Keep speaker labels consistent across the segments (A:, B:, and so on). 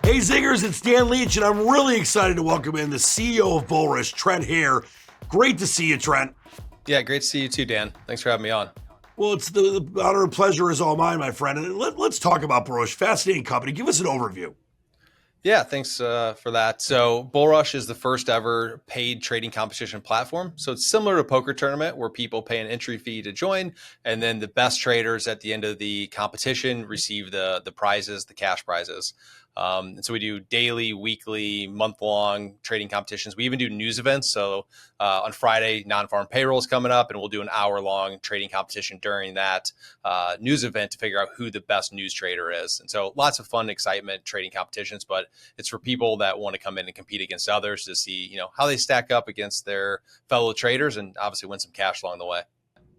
A: Hey Zingers, it's Dan Leach, and I'm really excited to welcome in the CEO of BullRush, Trent Hare. Great to see you, Trent.
B: Yeah, great to see you too, Dan. Thanks for having me on.
A: Well, it's the honor and pleasure is all mine, my friend. And let's talk about BullRush. Fascinating company. Give us an overview.
B: Yeah, thanks for that. So, BullRush is the first ever paid trading competition platform. So, it's similar to a poker tournament where people pay an entry fee to join, and then the best traders at the end of the competition receive the prizes, the cash prizes. And so we do daily, weekly, month-long trading competitions. We even do news events. So on Friday, non-farm payroll is coming up, and we'll do an hour-long trading competition during that news event to figure out who the best news trader is. And so lots of fun, excitement, trading competitions, but it's for people that want to come in and compete against others to see, how they stack up against their fellow traders and obviously win some cash along the way.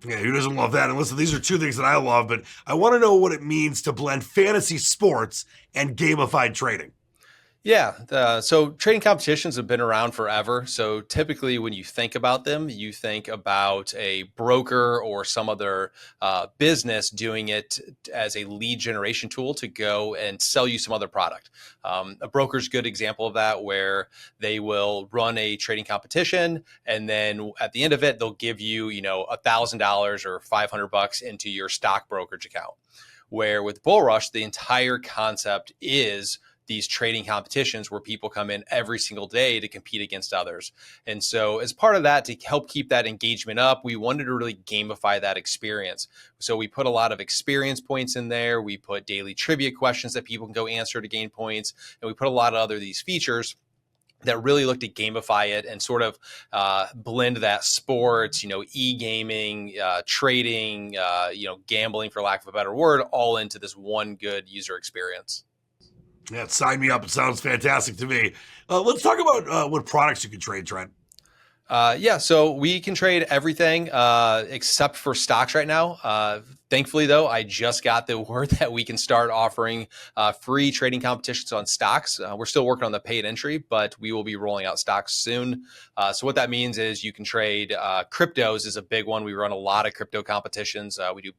A: Yeah, who doesn't love that? And listen, these are two things that I love, but I want to know what it means to blend fantasy sports and gamified trading.
B: Yeah. So trading competitions have been around forever. So typically, when you think about them, you think about a broker or some other business doing it as a lead generation tool to go and sell you some other product. A broker's a good example of that, where they will run a trading competition, and then at the end of it, they'll give you, $1,000 or $500 into your stock brokerage account. Where with BullRush, the entire concept is these trading competitions where people come in every single day to compete against others. And so as part of that, to help keep that engagement up, we wanted to really gamify that experience. So we put a lot of experience points in there. We put daily trivia questions that people can go answer to gain points. And we put a lot of other these features that really look to gamify it and sort of blend that sports, e-gaming, trading, gambling, for lack of a better word, all into this one good user experience.
A: Yeah, sign me up. It sounds fantastic to me. Let's talk about what products you can trade, Trent.
B: Yeah, so we can trade everything except for stocks right now. Thankfully, though, I just got the word that we can start offering free trading competitions on stocks. We're still working on the paid entry, but we will be rolling out stocks soon. So what that means is you can trade cryptos is a big one. We run a lot of crypto competitions. We do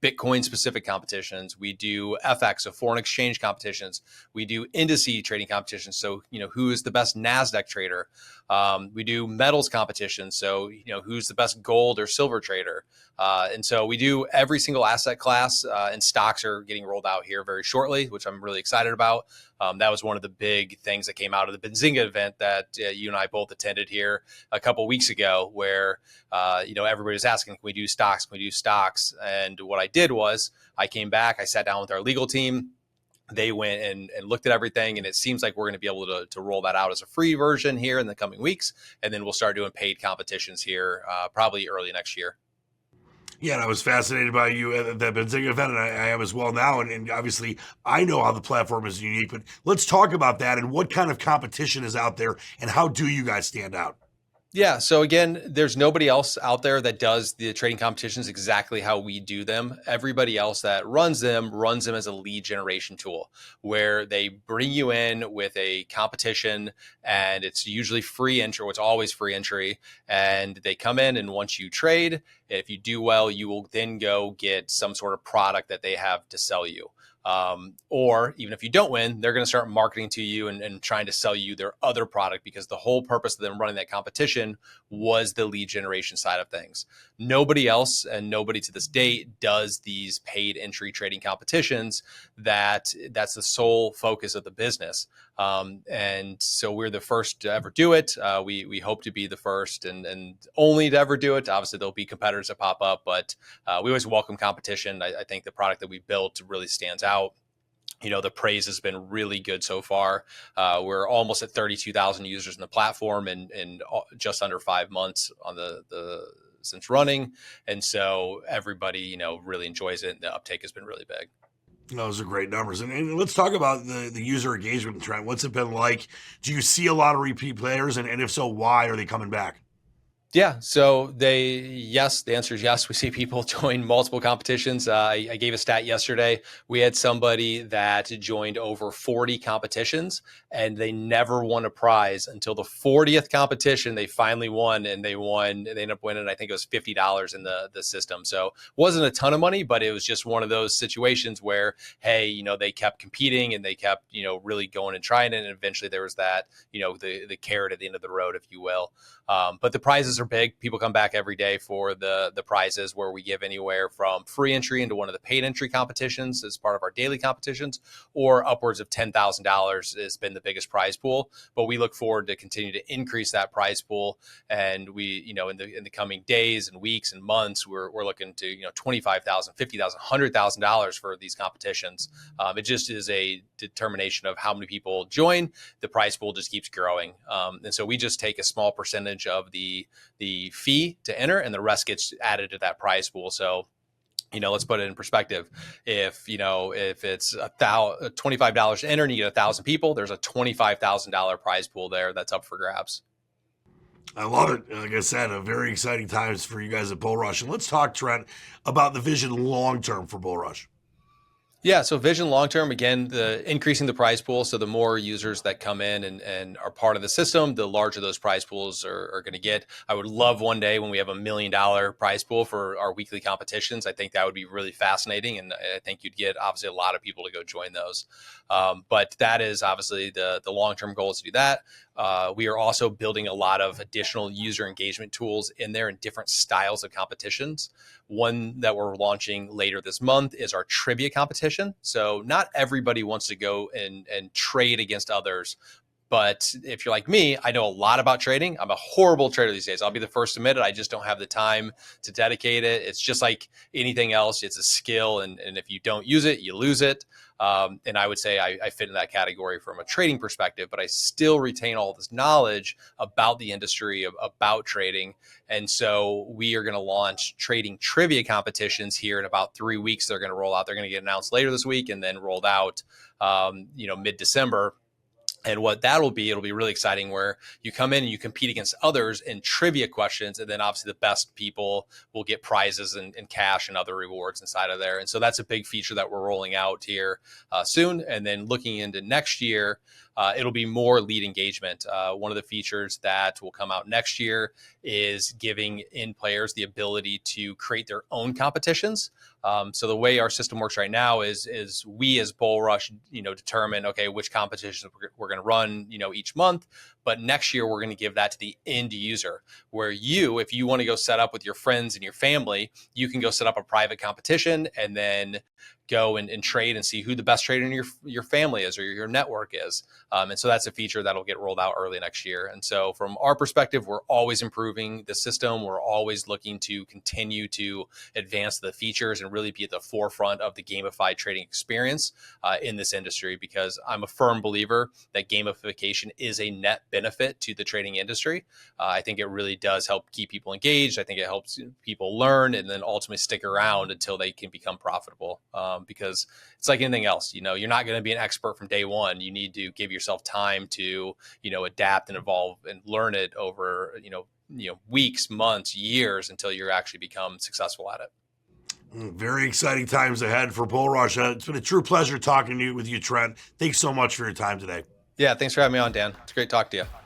B: Bitcoin specific competitions. We do FX, so foreign exchange competitions. We do indice trading competitions. So, who is the best NASDAQ trader? We do metals competitions. So, who's the best gold or silver trader? And so we do every single asset class, and stocks are getting rolled out here very shortly, which I'm really excited about. That was one of the big things that came out of the Benzinga event that you and I both attended here a couple of weeks ago, where everybody was asking, can we do stocks? Can we do stocks? And what I did was I came back, I sat down with our legal team. They went and looked at everything, and it seems like we're going to be able to roll that out as a free version here in the coming weeks. And then we'll start doing paid competitions here probably early next year.
A: Yeah, and I was fascinated by you at that Benzinga event, and I am as well now. And obviously, I know how the platform is unique, but let's talk about that and what kind of competition is out there, and how do you guys stand out?
B: Yeah. So again, there's nobody else out there that does the trading competitions exactly how we do them. Everybody else that runs them as a lead generation tool, where they bring you in with a competition, and it's usually free entry. It's always free entry. And they come in, and once you trade, if you do well, you will then go get some sort of product that they have to sell you. Or even if you don't win, they're going to start marketing to you and trying to sell you their other product, because the whole purpose of them running that competition was the lead generation side of things. Nobody else, and nobody to this date, does these paid entry trading competitions. That's the sole focus of the business. And so we're the first to ever do it. We hope to be the first and only to ever do it. Obviously, there'll be competitors that pop up, but we always welcome competition. I think the product that we built really stands out. The praise has been really good so far. We're almost at 32,000 users in the platform in just under 5 months on the since running. And so everybody, really enjoys it. And the uptake has been really big.
A: Those are great numbers. And let's talk about the user engagement trend. What's it been like? Do you see a lot of repeat players? And if so, why are they coming back?
B: Yeah. So yes, the answer is yes. We see people join multiple competitions. I gave a stat yesterday. We had somebody that joined over 40 competitions and they never won a prize until the 40th competition. They finally won and they ended up winning, I think it was $50 in the system. So it wasn't a ton of money, but it was just one of those situations where, hey, they kept competing and they kept, really going and trying it. And eventually there was that, the carrot at the end of the road, if you will. But the prizes are big. People come back every day for the prizes, where we give anywhere from free entry into one of the paid entry competitions as part of our daily competitions, or upwards of $10,000 has been the biggest prize pool. But we look forward to continue to increase that prize pool. And we, in the coming days and weeks and months, we're looking to, $25,000, $50,000, $100,000 for these competitions. It just is a determination of how many people join. The prize pool just keeps growing. And so we just take a small percentage of the fee to enter, and the rest gets added to that prize pool. So, let's put it in perspective. If it's $25 to enter and you get 1,000 people, there's a $25,000 prize pool there that's up for grabs.
A: I love it. Like I said, a very exciting times for you guys at BullRush. And let's talk, Trent, about the vision long term for BullRush.
B: Yeah, so vision long term, again, the increasing the prize pool. So the more users that come in and are part of the system, the larger those prize pools are going to get. I would love one day when we have $1 million prize pool for our weekly competitions. I think that would be really fascinating. And I think you'd get obviously a lot of people to go join those. But that is obviously the long term goal is to do that. We are also building a lot of additional user engagement tools in there in different styles of competitions. One that we're launching later this month is our trivia competition. So not everybody wants to go and trade against others. But if you're like me, I know a lot about trading. I'm a horrible trader these days. I'll be the first to admit it. I just don't have the time to dedicate it. It's just like anything else. It's a skill. And if you don't use it, you lose it. And I would say I fit in that category from a trading perspective, but I still retain all this knowledge about the industry, about trading. And so we are going to launch trading trivia competitions here in about 3 weeks. They're going to roll out. They're going to get announced later this week and then rolled out, mid-December. And what that'll be, it'll be really exciting, where you come in and you compete against others in trivia questions. And then obviously the best people will get prizes and cash and other rewards inside of there. And so that's a big feature that we're rolling out here soon. And then looking into next year, it'll be more lead engagement. One of the features that will come out next year is giving in players the ability to create their own competitions. So the way our system works right now is we as BullRush, determine, okay, which competitions we're going to run, each month. But next year, we're going to give that to the end user, where if you want to go set up with your friends and your family, you can go set up a private competition and then go and trade and see who the best trader in your family is or your network is. And so that's a feature that'll get rolled out early next year. And so from our perspective, we're always improving the system. We're always looking to continue to advance the features and really be at the forefront of the gamified trading experience in this industry, because I'm a firm believer that gamification is a net benefit to the trading industry. I think it really does help keep people engaged. I think it helps people learn and then ultimately stick around until they can become profitable. Because it's like anything else, you're not going to be an expert from day one. You need to give yourself time to, adapt and evolve and learn it over, weeks, months, years, until you actually become successful at it.
A: Very exciting times ahead for BullRush. It's been a true pleasure talking with you, Trent. Thanks so much for your time today.
B: Yeah. Thanks for having me on, Dan. It's great talking to you.